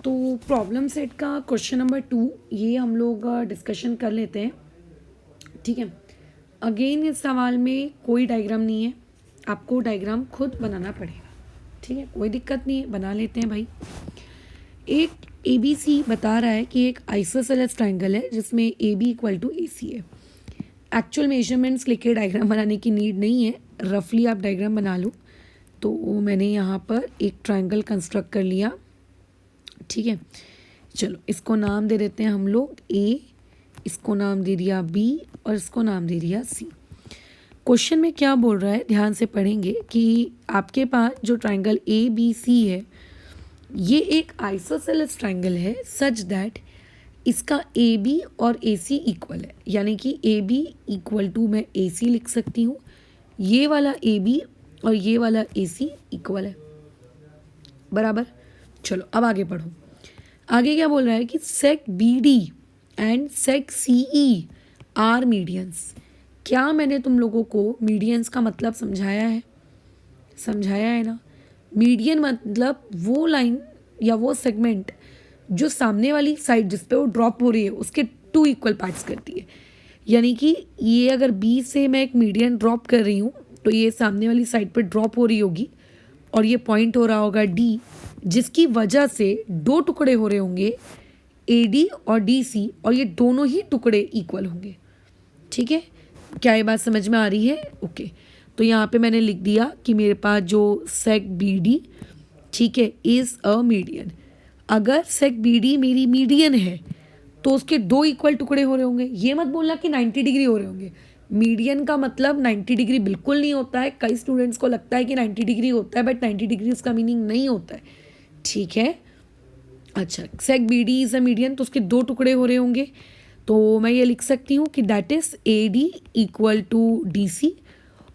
तो problem set का question number 2 ये हम लोग डिस्कशन कर लेते हैं। ठीक है, अगेन इस सवाल में कोई डायग्राम नहीं है, आपको डायग्राम खुद बनाना पड़ेगा। ठीक है, कोई दिक्कत नहीं है, बना लेते हैं भाई। एक ABC बता रहा है कि एक आइसोसेलेस ट्राइंगल है जिसमें AB इक्वल टू AC है। एक्चुअल मेजरमेंट्स लेके डायग्राम बनाने की नीड नहीं है, रफली आप डायग्राम बना लो। तो मैंने यहाँ पर एक ट्राइंगल कंस्ट्रक्ट कर लिया। ठीक है, चलो इसको नाम दे देते हैं हम लोग A, इसको नाम दे दिया B और इसको नाम दे दिया C। क्वेश्चन में क्या बोल रहा है ध्यान से पढ़ेंगे कि आपके पास जो ट्राइंगल ABC है ये एक आइसोसेलेस ट्राइंगल है सच दैट इसका AB और AC इक्वल है, यानी कि AB इक्वल टू मैं AC लिख सकती हूँ, ये वाला AB और ये वाला AC इक्वल है। बराबर। चलो अब आगे पढ़ो। आगे क्या बोल रहा है कि seg BD and seg CE are medians. क्या मैंने तुम लोगों को मीडियंस का मतलब समझाया है? समझाया है ना। मीडियन मतलब वो लाइन या वो सेगमेंट जो सामने वाली साइड जिस पे वो ड्रॉप हो रही है उसके 2 इक्वल पार्ट्स करती है। यानी कि ये अगर B से मैं एक मीडियन ड्रॉप कर रही हूँ तो ये सामने वाली साइड पे ड्रॉप हो रही होगी और ये पॉइंट हो रहा होगा D, जिसकी वजह से 2 टुकड़े हो रहे होंगे AD और DC, और ये दोनों ही टुकड़े इक्वल होंगे। ठीक है, क्या ये बात समझ में आ रही है? ओके, तो यहाँ पे मैंने लिख दिया कि मेरे पास जो सेक BD, ठीक है, इज़ अ मीडियन। अगर सेक BD मेरी मीडियन है तो उसके 2 इक्वल टुकड़े हो रहे होंगे। ये मत बोलना कि 90 डिग्री हो रहे होंगे। मीडियन का मतलब 90 डिग्री बिल्कुल नहीं होता है। कई स्टूडेंट्स को लगता है कि 90 डिग्री होता है, बट 90 डिग्री इसका मीनिंग नहीं होता है। ठीक है, अच्छा, सेक BD इज़ अ मीडियन तो उसके 2 टुकड़े हो रहे होंगे, तो मैं ये लिख सकती हूँ कि that is AD equal to DC।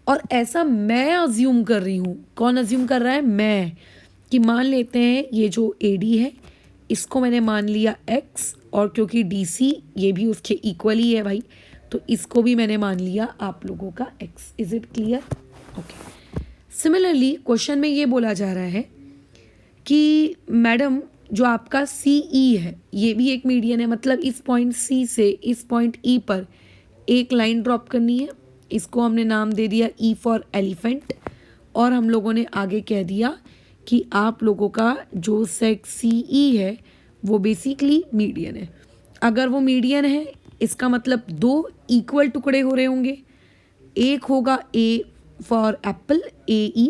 और ऐसा मैं अज्यूम कर रही हूँ, कौन अज्यूम कर रहा है? मैं, कि मान लेते हैं ये जो AD है इसको मैंने मान लिया X, और क्योंकि DC ये भी उसके इक्वल ही है भाई, तो इसको भी मैंने मान लिया आप लोगों का X। Is it clear? Okay. Similarly question में ये बोला जा रहा है कि मैडम जो आपका CE है ये भी एक मीडियन है, मतलब इस पॉइंट C से इस पॉइंट E पर एक लाइन ड्रॉप करनी है। इसको हमने नाम दे दिया E फॉर एलिफेंट, और हम लोगों ने आगे कह दिया कि आप लोगों का जो सेक CE है वो बेसिकली मीडियन है। अगर वो मीडियन है इसका मतलब 2 इक्वल टुकड़े हो रहे होंगे। एक होगा A फॉर एप्पल AE,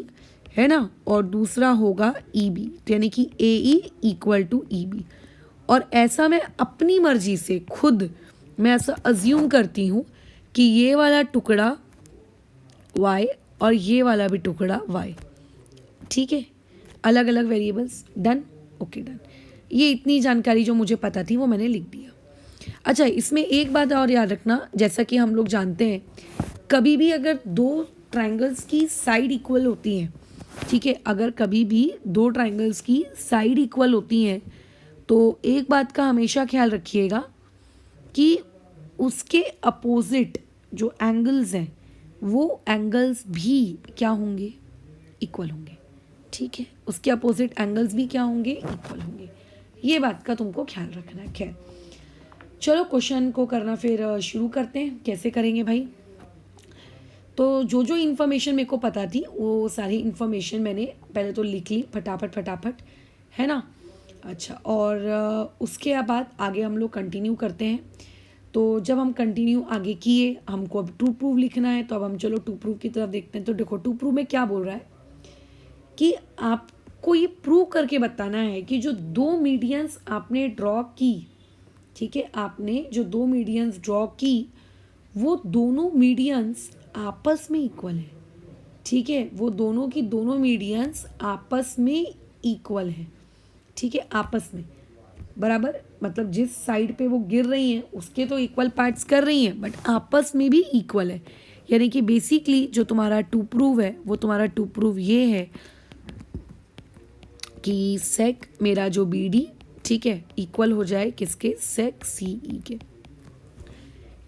है ना, और दूसरा होगा EB, यानी कि AE इक्वल टू EB। और ऐसा मैं अपनी मर्जी से खुद मैं ऐसा अज्यूम करती हूँ कि ये वाला टुकड़ा Y और ये वाला भी टुकड़ा Y। ठीक है, अलग अलग वेरिएबल्स। डन? Okay, done. ये इतनी जानकारी जो मुझे पता थी वो मैंने लिख दिया। अच्छा, इसमें एक बात और याद रखना, जैसा कि हम लोग जानते हैं कभी भी अगर 2 ट्राइंगल्स की साइड इक्वल होती हैं, ठीक है, अगर कभी भी 2 ट्राइंगल्स की साइड इक्वल होती हैं तो एक बात का हमेशा ख्याल रखिएगा कि उसके अपोजिट जो एंगल्स हैं वो एंगल्स भी क्या होंगे? इक्वल होंगे। ठीक है, उसके अपोजिट एंगल्स भी क्या होंगे? इक्वल होंगे। ये बात का तुमको ख्याल रखना है। खैर, चलो क्वेश्चन को करना फिर शुरू करते हैं। कैसे करेंगे भाई? तो जो जो इन्फॉर्मेशन मेरे को पता थी वो सारी इन्फॉर्मेशन मैंने पहले तो लिख ली फटाफट, है ना। अच्छा, और उसके बाद आगे हम लोग कंटिन्यू करते हैं। तो जब हम कंटिन्यू आगे किए, हमको अब टू प्रूव लिखना है, तो अब हम चलो टू प्रूव की तरफ देखते हैं। तो देखो टू प्रूव में क्या बोल रहा है कि आपको ये प्रूव करके बताना है कि जो 2 मीडियंस आपने ड्रॉ की, ठीक है, आपने जो 2 मीडियंस ड्रॉ की वो दोनों मीडियंस आपस में इक्वल है। ठीक है, वो दोनों की दोनों मीडियंस आपस में इक्वल है। ठीक है, आपस में बराबर, मतलब जिस साइड पे वो गिर रही हैं उसके तो इक्वल पार्ट्स कर रही हैं, बट आपस में भी इक्वल है। यानी कि बेसिकली जो तुम्हारा टू प्रूव है वो तुम्हारा टू प्रूव ये है कि सेक मेरा जो BD, ठीक है, इक्वल हो जाए किसके? सेक CE के।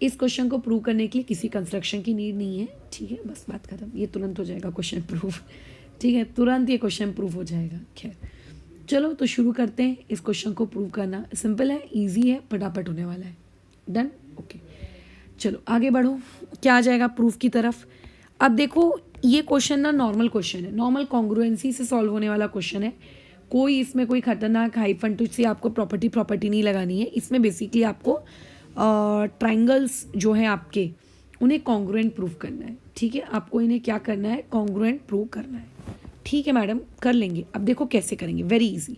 इस क्वेश्चन को प्रूव करने के लिए किसी कंस्ट्रक्शन की नीड नहीं है। ठीक है, बस बात खत्म। ये तुरंत हो जाएगा क्वेश्चन प्रूफ। ठीक है, तुरंत ये क्वेश्चन प्रूफ हो जाएगा। खैर, चलो तो शुरू करते हैं इस क्वेश्चन को प्रूव करना। सिंपल है, इजी है, फटाफट होने वाला है। Done, okay. चलो आगे बढ़ो, क्या आ जाएगा प्रूफ की तरफ। अब देखो ये क्वेश्चन ना नॉर्मल क्वेश्चन है, नॉर्मल कॉन्ग्रुएंसी से सॉल्व होने वाला क्वेश्चन है। कोई इसमें कोई खतरनाक हाइफन टू से आपको प्रॉपर्टी नहीं लगानी है। इसमें बेसिकली आपको ट्राइंगल्स जो है आपके उन्हें कॉन्ग्रुएंट प्रूव करना है। ठीक है, आपको इन्हें क्या करना है, कॉन्ग्रुएंट प्रूव करना है। ठीक है मैडम, कर लेंगे। अब देखो कैसे करेंगे, वेरी इजी।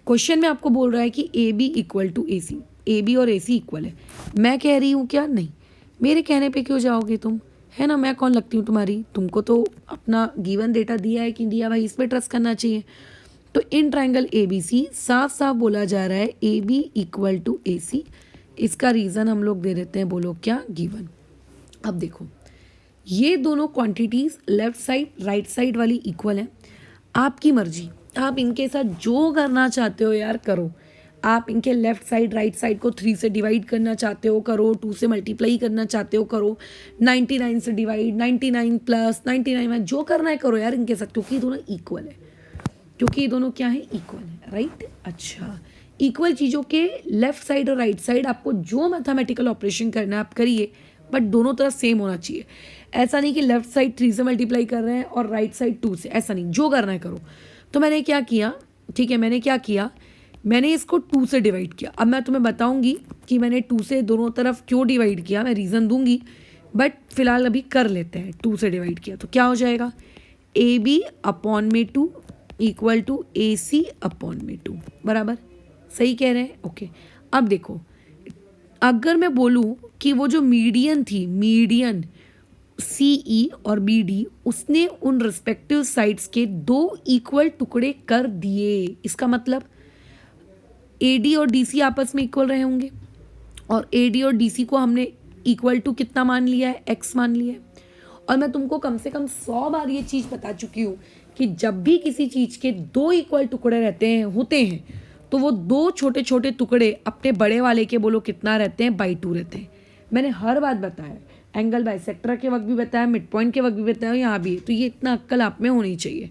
क्वेश्चन में आपको बोल रहा है कि A B equal to A C, A B और ए सी इक्वल है। मैं कह रही हूँ क्या, नहीं, मेरे कहने पे क्यों जाओगे तुम, है ना। मैं कौन लगती हूँ तुम्हारी, तुमको तो अपना गिवन डेटा दिया है कि दिया भाई, इस पर ट्रस्ट करना चाहिए। तो इन ट्राइंगल ए बी सी साफ साफ बोला जा रहा है ए बी इक्वल टू ए सी। इसका रीज़न हम लोग दे देते हैं, बोलो क्या, गिवन। अब देखो ये दोनों quantities left side right side वाली इक्वल हैं। आपकी मर्जी, आप इनके साथ जो करना चाहते हो यार करो। आप इनके लेफ्ट साइड राइट साइड को 3 से डिवाइड करना चाहते हो करो, 2 से मल्टीप्लाई करना चाहते हो करो, 99 से डिवाइड, 99 प्लस 99 में जो करना है करो यार इनके साथ, क्योंकि ये दोनों इक्वल है। क्योंकि ये दोनों क्या है, इक्वल है, राइट। अच्छा, इक्वल चीज़ों के लेफ्ट साइड और राइट साइड आपको जो मैथमेटिकल ऑपरेशन करना है आप करिए, बट दोनों तरफ सेम होना चाहिए। ऐसा नहीं कि लेफ्ट साइड 3 से मल्टीप्लाई कर रहे हैं और राइट साइड 2 से, ऐसा नहीं, जो करना है करो। तो मैंने क्या किया, ठीक है, मैंने क्या किया, मैंने इसको 2 से डिवाइड किया। अब मैं तुम्हें बताऊंगी कि मैंने 2 से दोनों तरफ क्यों डिवाइड किया, मैं रीज़न दूंगी, बट फिलहाल अभी कर लेते हैं। 2 से डिवाइड किया तो क्या हो जाएगा, ए बी अपॉन में 2 equal to A C upon में 2, बराबर, सही कह रहे हैं, ओके। अब देखो अगर मैं बोलूँ कि वो जो मीडियन थी, मीडियन सी ई और बी डी, उसने उन रिस्पेक्टिव साइड्स के 2 इक्वल टुकड़े कर दिए, इसका मतलब ए डी और डी सी आपस में इक्वल रहे होंगे, और ए डी और डी सी को हमने इक्वल टू कितना मान लिया है, एक्स मान लिया है। और मैं तुमको कम से कम 100 बार ये चीज़ बता चुकी हूँ कि जब भी किसी चीज़ के 2 इक्वल टुकड़े रहते हैं होते हैं तो वो 2 छोटे छोटे टुकड़े अपने बड़े वाले के बोलो कितना रहते हैं, बाई 2 रहते हैं। मैंने हर बात बताया, एंगल बाइसेक्टर के वक्त भी बताया, मिड पॉइंट के वक्त भी बताया, यहाँ भी। तो ये इतना अक्ल आप में होनी चाहिए।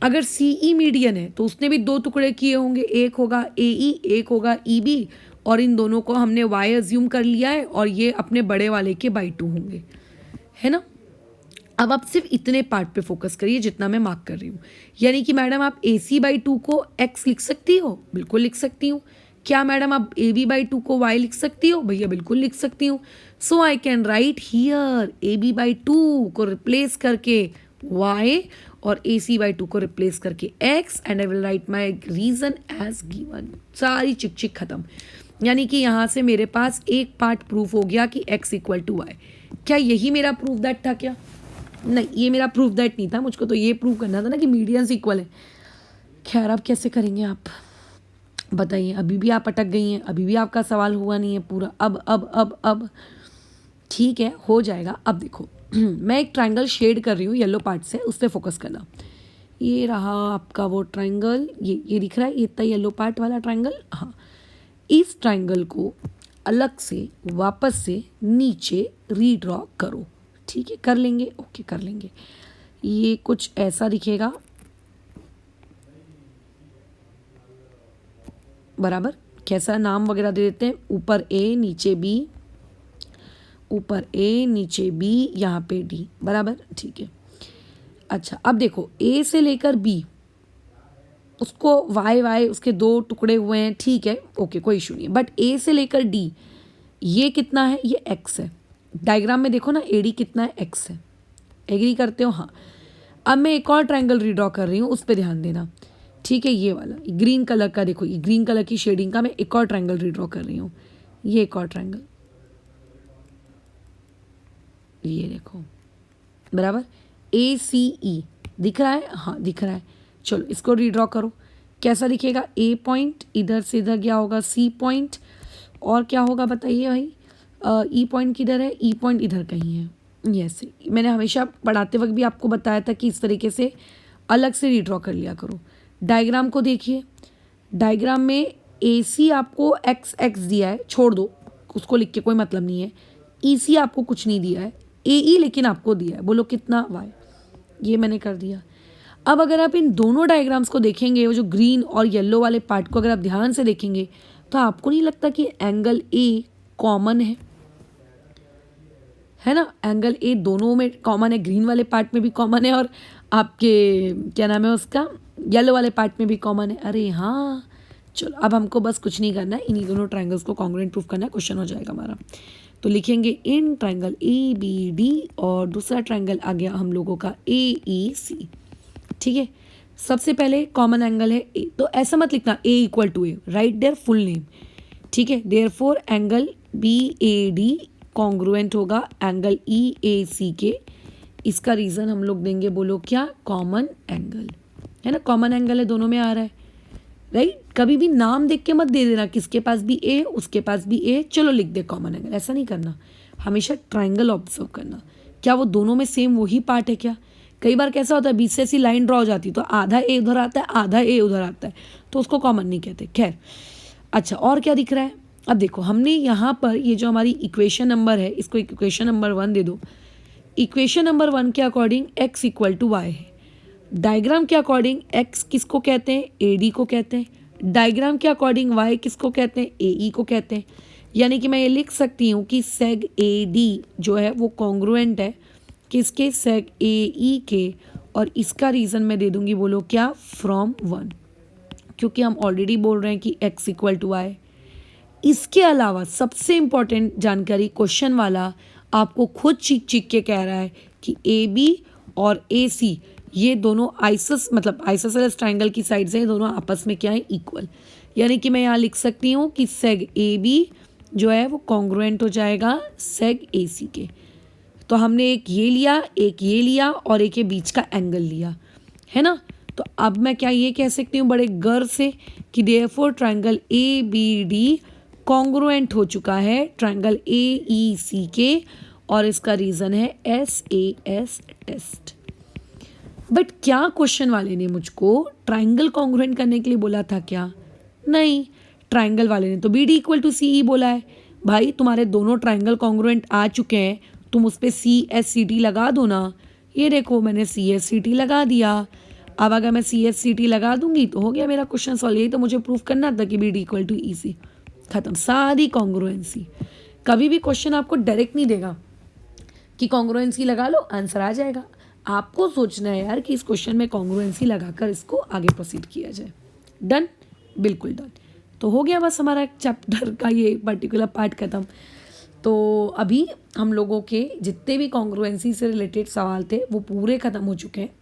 अगर सी ई मीडियन है तो उसने भी 2 टुकड़े किए होंगे, एक होगा ए ई, एक होगा ई बी, और इन दोनों को हमने वाई अज्यूम कर लिया है, और ये अपने बड़े वाले के बाई 2 होंगे, है ना। अब आप सिर्फ इतने पार्ट पे फोकस करिए जितना मैं मार्क कर रही हूँ। यानी कि मैडम आप ए सी बाई 2 को एक्स लिख सकती हो, बिल्कुल लिख सकती हूँ। क्या मैडम आप ए बी बाई 2 को वाई लिख सकती हो, भैया बिल्कुल लिख सकती हूँ। So I can write here A B by 2 को रिप्लेस करके वाई और ए सी बाई 2 को रिप्लेस करके x, and I will write my reason as given. सारी चिक चिक खत्म। यानी कि यहाँ से मेरे पास एक पार्ट प्रूफ हो गया कि एक्स इक्वल टू वाई। क्या यही मेरा प्रूफ दैट था क्या, नहीं, ये मेरा प्रूफ दैट नहीं था। मुझको तो ये प्रूव करना था ना कि मीडियंस इक्वल है। खैर अब कैसे करेंगे आप बताइए, अभी भी आप अटक गई हैं, अभी भी आपका सवाल हुआ नहीं है पूरा। अब ठीक है, हो जाएगा। अब देखो मैं एक ट्रायंगल शेड कर रही हूँ येलो पार्ट से, उस पर फोकस करना। ये रहा आपका वो ट्रायंगल, ये दिख रहा है, ये इतना येलो पार्ट वाला ट्रायंगल। हाँ, इस ट्रायंगल को अलग से वापस से नीचे रीड्रॉ करो। ठीक है, कर लेंगे, ओके कर लेंगे। ये कुछ ऐसा दिखेगा, बराबर। कैसा नाम वगैरह दे देते हैं, ऊपर ए नीचे बी, ऊपर ए नीचे बी, यहाँ पे डी, बराबर, ठीक है। अच्छा अब देखो ए से लेकर बी, उसको वाई उसके 2 टुकड़े हुए हैं, ठीक है, ओके कोई इशू नहीं है। बट ए से लेकर डी ये कितना है, ये एक्स है। डायग्राम में देखो ना ए डी कितना है, एक्स है। एग्री करते हो, हाँ। अब मैं एक और ट्रायंगल रीड्रॉ कर रही हूँ, उस पर ध्यान देना, ठीक है। ये वाला ग्रीन कलर का, देखो ये ग्रीन कलर की शेडिंग का मैं एक और ट्रायंगल रीड्रॉ कर रही हूँ। ये एक और ट्रायंगल, ये देखो, बराबर। ए सी ई दिख रहा है, हाँ दिख रहा है। चलो इसको रीड्रॉ करो, कैसा दिखेगा, ए पॉइंट इधर से इधर गया होगा, सी पॉइंट, और क्या होगा बताइए भाई, ई पॉइंट किधर है, ई पॉइंट इधर कहीं है। यस, मैंने हमेशा पढ़ाते वक्त भी आपको बताया था कि इस तरीके से अलग से रीड्रॉ कर लिया करो। डायग्राम को देखिए, डायग्राम में ए सी आपको एक्स एक्स दिया है, छोड़ दो उसको लिख के कोई मतलब नहीं है। ई सी आपको कुछ नहीं दिया है, ए ई लेकिन आपको दिया है, बोलो कितना, वाई। ये मैंने कर दिया। अब अगर आप इन दोनों डायग्राम्स को देखेंगे, वो जो ग्रीन और येलो वाले पार्ट को अगर आप ध्यान से देखेंगे तो आपको नहीं लगता कि एंगल ए कॉमन है ना? एंगल ए दोनों में कॉमन है, ग्रीन वाले पार्ट में भी कॉमन है और आपके क्या नाम है उसका, येलो वाले पार्ट में भी कॉमन है। अरे हाँ, चलो अब हमको बस कुछ नहीं करना है, इन्हीं दोनों ट्राइंगल्स को कॉन्ग्रुएंट प्रूफ करना है, क्वेश्चन हो जाएगा हमारा। तो लिखेंगे in triangle A B D और दूसरा ट्राइंगल आ गया हम लोगों का ए ई सी। ठीक है, सबसे पहले कॉमन एंगल है ए, तो ऐसा मत लिखना A equal to A, write their full name. ठीक है, therefore angle B A D congruent होगा एंगल ई ए सी के। इसका रीज़न हम लोग देंगे, बोलो क्या, कॉमन एंगल है ना, कॉमन एंगल है, दोनों में आ रहा है, राइट। कभी भी नाम देख के मत दे देना किसके पास भी ए उसके पास भी ए, चलो लिख दे कॉमन एंगल, ऐसा नहीं करना। हमेशा ट्राइंगल ऑब्जर्व करना, क्या वो दोनों में सेम वही पार्ट है क्या। कई बार कैसा होता है, बीच से ऐसी लाइन ड्रॉ हो जाती है तो आधा ए उधर आता है आधा ए उधर आता है, तो उसको कॉमन नहीं कहते। खैर, अच्छा और क्या दिख रहा है, अब देखो हमने यहाँ पर ये जो हमारी इक्वेशन नंबर है, इसको इक्वेशन नंबर 1 दे दो। इक्वेशन नंबर 1 के according x equal to Y है, डायग्राम के अकॉर्डिंग x किसको कहते हैं, ए डी को कहते हैं, डायग्राम के अकॉर्डिंग y किसको कहते हैं, ए ई को कहते हैं। यानी कि मैं ये लिख सकती हूँ कि सेग ए डी जो है वो कॉन्ग्रुएंट है किसके, सेग ए ई के, और इसका रीज़न मैं दे दूँगी, बोलो क्या, फ्रॉम 1, क्योंकि हम ऑलरेडी बोल रहे हैं कि x इक्वल टू वाई। इसके अलावा सबसे इम्पॉर्टेंट जानकारी क्वेश्चन वाला आपको खुद चीख चीख के कह रहा है कि ए बी और ए सी ये दोनों आइसोसेलेस ट्राइंगल की साइड्स हैं, दोनों आपस में क्या है, इक्वल। यानी कि मैं यहाँ लिख सकती हूँ कि सेग ए बी जो है वो कॉन्ग्रुएंट हो जाएगा सेग ए सी के। तो हमने एक ये लिया और एक के बीच का एंगल लिया है ना। तो अब मैं क्या ये कह सकती हूँ बड़े गर्व से कि therefore triangle A B D congruent हो चुका है ट्राइंगल ए ई सी के, और इसका रीज़न है SAS टेस्ट। बट क्या क्वेश्चन वाले ने मुझको ट्राइंगल कॉन्ग्रुएंट करने के लिए बोला था क्या? नहीं, ट्राइंगल वाले ने तो BD इक्वल टू CE बोला है। भाई तुम्हारे दोनों ट्राइंगल कॉन्ग्रुएंट आ चुके हैं, तुम उस पर CSCT लगा दो ना। ये देखो मैंने CSCT लगा दिया। अब अगर मैं CSCT लगा दूंगी तो हो गया मेरा क्वेश्चन सॉल्व। यही तो मुझे प्रूफ करना था कि BD इक्वल टू EC, खत्म, सारी कॉन्ग्रुएंसी। कभी भी क्वेश्चन आपको डायरेक्ट नहीं देगा कि कॉन्ग्रुएंसी लगा लो आंसर आ जाएगा। आपको सोचना है यार कि इस क्वेश्चन में कॉन्ग्रुएंसी लगाकर इसको आगे प्रोसीड किया जाए। डन, बिल्कुल डन। तो हो गया बस हमारा चैप्टर का ये पर्टिकुलर पार्ट खत्म। तो अभी हम लोगों के जितने भी कॉन्ग्रुएंसी से रिलेटेड सवाल थे वो पूरे ख़त्म हो चुके हैं।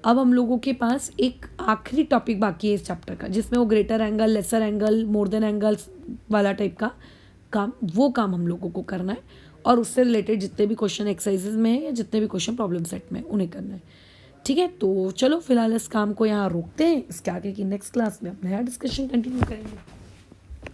अब हम लोगों के पास एक आखिरी टॉपिक बाकी है इस चैप्टर का, जिसमें वो greater angle, lesser angle, more than angles वाला टाइप का काम, वो काम हम लोगों को करना है। और उससे रिलेटेड जितने भी क्वेश्चन एक्सरसाइजेज में है या जितने भी क्वेश्चन प्रॉब्लम सेट में उन्हें करना है। ठीक है, तो चलो फिलहाल इस काम को यहाँ रोकते हैं, इसके आगे की नेक्स्ट क्लास में अपना नया डिस्कशन कंटिन्यू करेंगे।